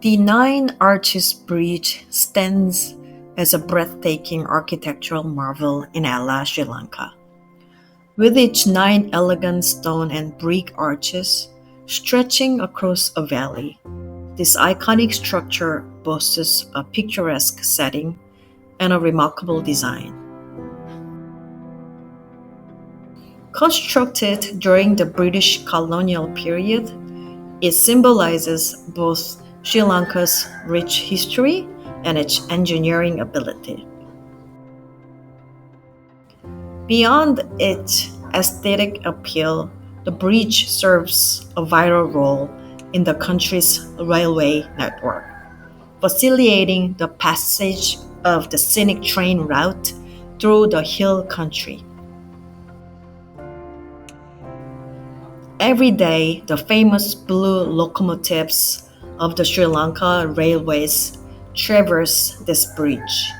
The Nine Arches Bridge stands as a breathtaking architectural marvel in Ella, Sri Lanka. With its nine elegant stone and brick arches stretching across a valley, this iconic structure boasts a picturesque setting and a remarkable design. Constructed during the British colonial period, it symbolizes both Sri Lanka's rich history and its engineering ability. Beyond its aesthetic appeal, the bridge serves a vital role in the country's railway network, facilitating the passage of the scenic train route through the hill country. Every day, the famous blue locomotives of the Sri Lanka Railways traverse this bridge,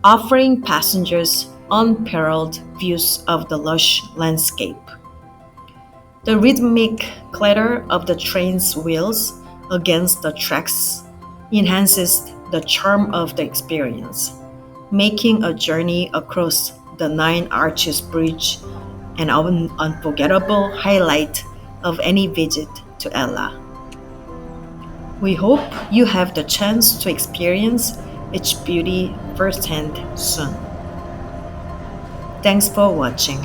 offering passengers unparalleled views of the lush landscape. The rhythmic clatter of the train's wheels against the tracks enhances the charm of the experience, making a journey across the Nine Arches Bridge an unforgettable highlight of any visit to Ella. We hope you have the chance to experience its beauty firsthand soon. Thanks for watching.